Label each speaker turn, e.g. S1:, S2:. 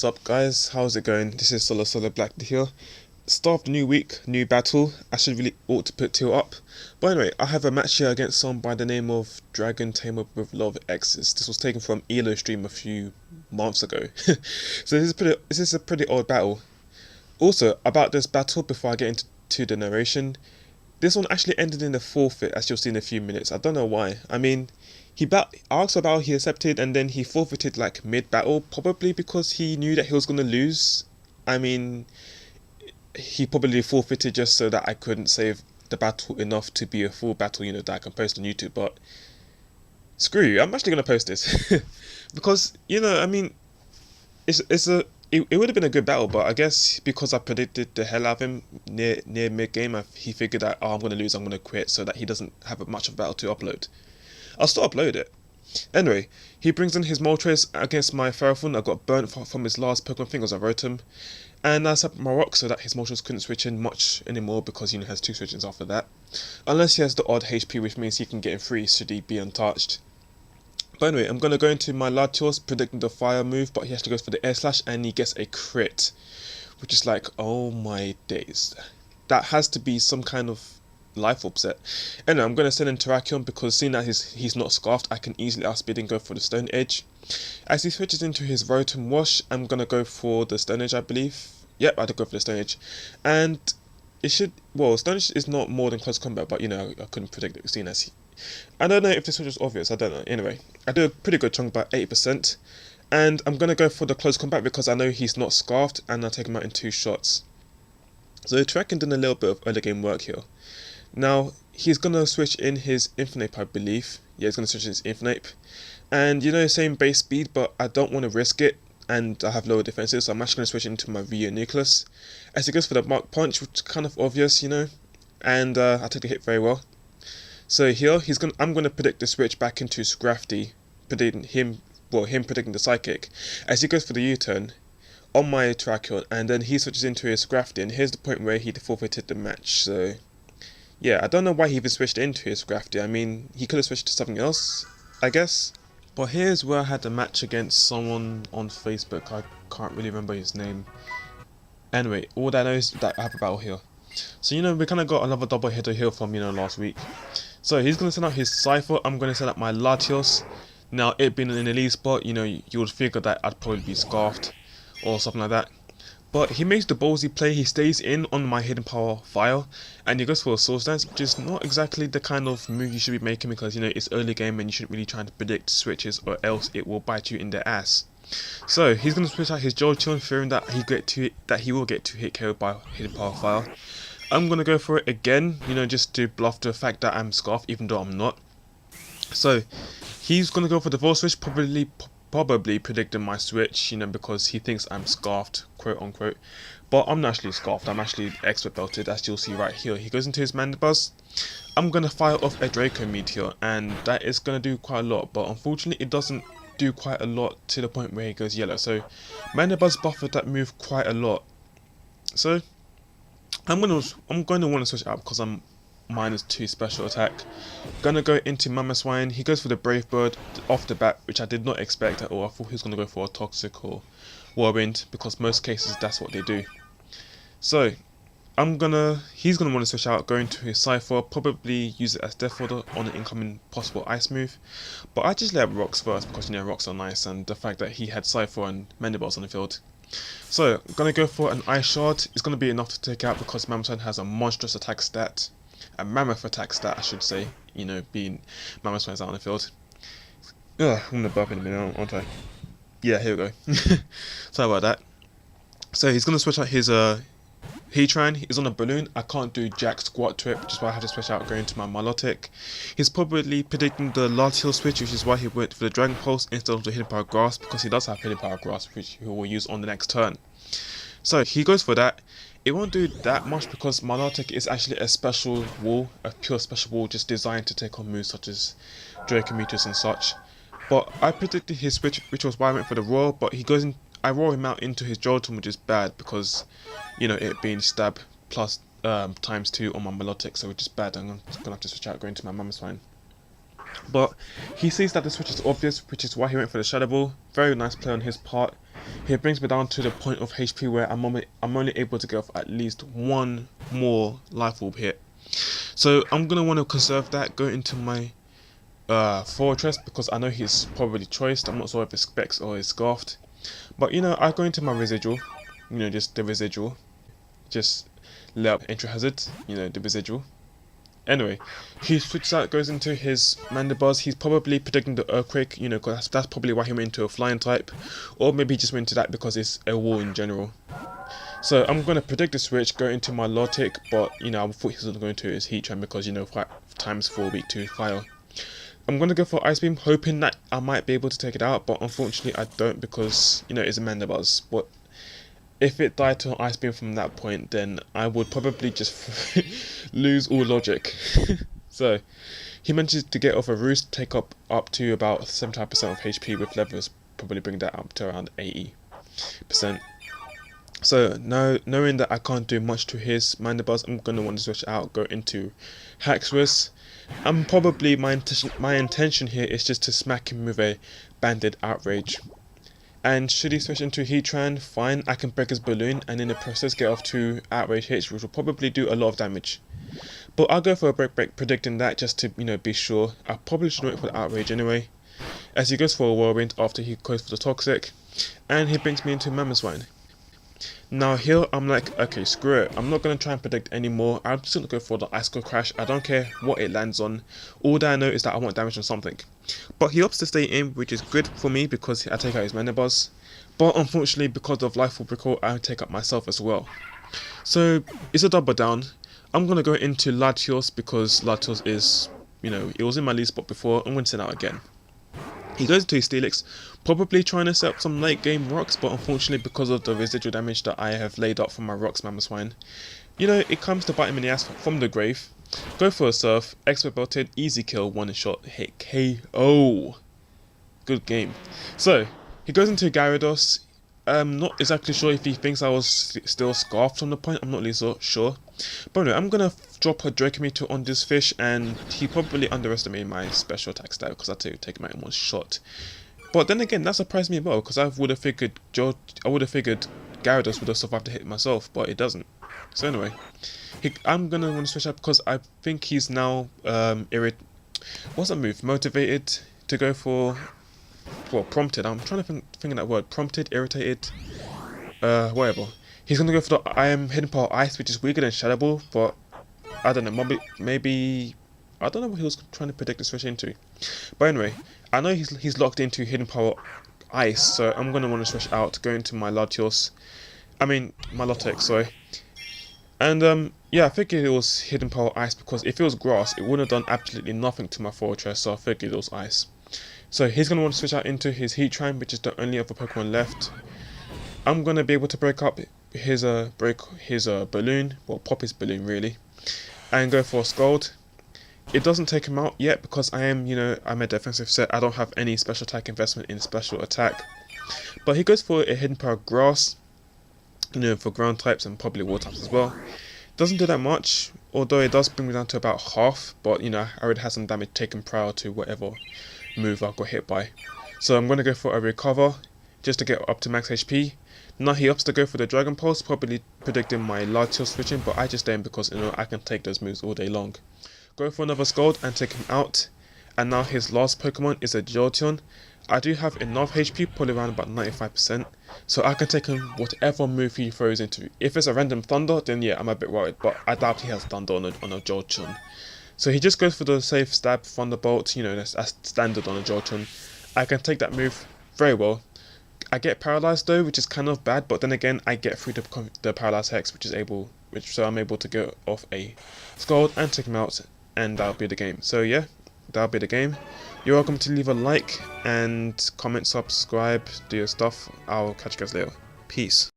S1: up guys, how's it going? This is Solo Black here. Start of the new week, new battle. I should really ought to put two up. But anyway, I have a match here against someone by the name of Dragon Tamer with Love X's. This was taken from ELO stream a few months ago. So this is a pretty old battle. Also, about this battle, before I get into the narration, this one actually ended in a forfeit, as you'll see in a few minutes. I don't know why. I mean, he asked about, he accepted, and then he forfeited like mid-battle, probably because he knew that he was going to lose. I mean, he probably forfeited just so that I couldn't save the battle enough to be a full battle, that I can post on YouTube. But screw you, I'm actually going to post this. Because, I mean, it would have been a good battle, but I guess because I predicted the hell out of him near mid game, he figured that, oh, I'm going to lose, I'm going to quit, so that he doesn't have much of a battle to upload. I'll still upload it. Anyway, he brings in his Moltres against my Ferrothorn. I got burnt from his last Pokemon thing as I wrote him. And I set up my rock so that his Moltres couldn't switch in much anymore because he has two switch-ins after that. Unless he has the odd HP, which means he can get in free should he be untouched. But anyway, I'm going to go into my Latios, predicting the fire move, but he actually goes for the air slash and he gets a crit. Which is like, oh my days. That has to be some kind of life upset. Anyway, I'm going to send in Terrakion because seeing that he's not scarfed, I can easily outspeed and go for the Stone Edge. As he switches into his Rotom Wash, I'm going to go for the Stone Edge, I believe. Yep, I had to go for the Stone Edge. And it should, well, Stone Edge is not more than close combat, but I couldn't predict it, seeing as I don't know if this was just obvious, I don't know. Anyway, I do a pretty good chunk, about 80%. And I'm going to go for the close combat because I know he's not scarfed and I'll take him out in 2 shots. So Terrakion did a little bit of early game work here. Now, he's going to switch in his Infinite, I believe. Yeah, he's going to switch in his Infinite. And same base speed, but I don't want to risk it. And I have lower defenses, so I'm actually going to switch into my Rio Nucleus. As he goes for the Mark Punch, which is kind of obvious, And I take the hit very well. So here, I'm going to predict the switch back into Scrafty, predicting him predicting the Psychic. As he goes for the U-turn on my Terrakion, and then he switches into his Scrafty, and here's the point where he forfeited the match. So yeah, I don't know why he even switched into his Scrafty. I mean, he could have switched to something else, I guess. But here's where I had a match against someone on Facebook. I can't really remember his name. Anyway, all that I know is that I have a battle here. So we kind of got another double hitter here from last week. So he's going to send out his Cypher. I'm going to send out my Latios. Now, it being an elite spot, you would figure that I'd probably be scarfed or something like that. But he makes the ballsy play. He stays in on my Hidden Power Fire, and he goes for a Soul Dance, which is not exactly the kind of move you should be making because it's early game and you shouldn't really try to predict switches, or else it will bite you in the ass. So he's going to switch out his Jolteon, fearing that he will get 2 hit KO'd by Hidden Power Fire. I'm going to go for it again, just to bluff the fact that I'm scarfed, even though I'm not. So he's going to go for the Volt Switch, probably predicting my switch, because he thinks I'm scarfed, quote unquote. But I'm not actually scarfed, I'm actually expert belted, as you'll see right here. He goes into his Mandibuzz. I'm going to fire off a Draco Meteor, and that is going to do quite a lot, but unfortunately it doesn't do quite a lot to the point where he goes yellow. So Mandibuzz buffered that move quite a lot. So I'm going to want to switch out because I'm -2 special attack. Gonna go into Mamoswine. He goes for the Brave Bird off the bat, which I did not expect at all. I thought he was gonna go for a Toxic or Whirlwind because most cases that's what they do. So he's gonna want to switch out, go into his Cypher, probably use it as Death Order on an incoming possible Ice move. But I just let Rocks first because Rocks are nice, and the fact that he had Cypher and Mandibuzz on the field. So I'm gonna go for an Ice Shard. It's gonna be enough to take out because Mamoswine has a monstrous attack stat. A mammoth attack stat, I should say, being Mamoswine's out on the field. Ugh, I'm gonna burp in a minute, aren't I? Yeah, here we go. Sorry about that. So he's gonna switch out his Heatran. He's on a balloon. I can't do jack squat to it, which is why I have to switch out going to my Milotic. He's probably predicting the Latios switch, which is why he went for the Dragon Pulse instead of the Hidden Power Grass, because he does have Hidden Power Grass, which he will use on the next turn. So he goes for that. It won't do that much because Milotic is actually a special wall, a pure special wall just designed to take on moves such as Draco Meteors and such. But I predicted his switch, which was why I went for the Roar, but I roar him out into his Jolteon, which is bad because, it being stab plus ×2 on my Milotic, so which is bad. I'm going to have to switch out going to my Mamoswine. But he sees that the switch is obvious, which is why he went for the Shadow Ball. Very nice play on his part. He brings me down to the point of HP where I'm only able to get off at least one more life orb hit. So I'm gonna want to conserve that, go into my fortress, because I know he's probably choiced. I'm not sure if it's specs or it's scarfed, but you know, I go into my residual, you know, just the residual, just let up entry hazard, you know, the residual. Anyway, he switches out, goes into his Mandibuzz. He's probably predicting the Earthquake, you know, because that's probably why he went into a flying type, or maybe he just went into that because it's a wall in general. So I'm going to predict the switch, go into my Logic, but you know, I thought he was going to go into his Heatran because, you know, 5x4 weak to fire. I'm going to go for Ice Beam, hoping that I might be able to take it out, but unfortunately I don't, because, you know, it's a Mandibuzz. But if it died to an Ice Beam from that point, then I would probably just lose all logic. So he manages to get off a Roost, take up to about 75% of HP with Levers, probably bring that up to around 80%. So now, knowing that I can't do much to his Mandibuzz, I'm going to want to switch out, go into Haxorus. And probably my intention here is just to smack him with a Banded Outrage. And should he switch into Heatran, fine, I can break his balloon and in the process get off 2 outrage hits, which will probably do a lot of damage. But I'll go for a break predicting that just to, you know, be sure. I probably should wait for the outrage anyway. As he goes for a Whirlwind after he goes for the Toxic, and he brings me into Mamoswine. Now here I'm like, okay, screw it, I'm not going to try and predict anymore. I'm just going to go for the Ice Cold Crash. I don't care what it lands on, all that I know is that I want damage on something. But he opts to stay in, which is good for me because I take out his Mandibuzz. But unfortunately, because of Life Orb Recall, I take up myself as well. So it's a double down. I'm going to go into Latios because Latios is, you know, it was in my lead spot before. I'm going to send out again. He goes into his Steelix, probably trying to set up some late game rocks, but unfortunately because of the residual damage that I have laid up from my rocks Mamoswine, you know, it comes to bite him in the ass from the grave. Go for a Surf, Expert Belted, easy kill, one shot, hit KO. Good game. So, he goes into Gyarados. Not exactly sure if he thinks I was still scarfed from the point, I'm not really so sure. But anyway, I'm going to drop a Dracometer on this fish, and he probably underestimated my special attack stat because I had to take him out in one shot. But then again, that surprised me as well, because I would have figured Gyarados would have survived the hit myself, but it doesn't. So anyway, I'm going to want to switch up because I think he's now what's that move? Motivated to go for, well, prompted. I'm trying to think of that word. Prompted, irritated, whatever. He's gonna go for the I am Hidden Power Ice, which is weaker than Shadow Ball, but I don't know. Maybe I don't know what he was trying to predict the switch into. But anyway, I know he's locked into Hidden Power Ice, so I'm gonna want to switch out, go into my Latios. I mean my Lotex, sorry. And yeah, I figured it was Hidden Power Ice because if it was Grass, it would have done absolutely nothing to my Fortress, so I figured it was Ice. So he's going to want to switch out into his Heatran, which is the only other Pokemon left. I'm going to be able to break up his balloon, well, pop his balloon really, and go for a Scald. It doesn't take him out yet because I am, you know, I'm a defensive set. I don't have any special attack investment in special attack. But he goes for a Hidden Power Grass, you know, for ground types and probably water types as well. Doesn't do that much, although it does bring me down to about half, but you know, I already had some damage taken prior to whatever move I got hit by. So I'm going to go for a Recover just to get up to max HP. Now he opts to go for the Dragon Pulse, probably predicting my Latios switching, but I just stay in because, you know, I can take those moves all day long. Go for another Scald and take him out. And now his last Pokemon is a Jolteon. I do have enough HP, probably around about 95%, so I can take him whatever move he throws into. If it's a random Thunder, then yeah, I'm a bit worried, but I doubt he has Thunder on a Jolteon. So he just goes for the safe stab Thunderbolt, you know, that's standard on a Jolteon. I can take that move very well. I get paralyzed though, which is kind of bad, but then again, I get through the Paralyzed Hex, so I'm able to go off a Scald and take him out, and that'll be the game. So yeah, that'll be the game. You're welcome to leave a like and comment, subscribe, do your stuff. I'll catch you guys later. Peace.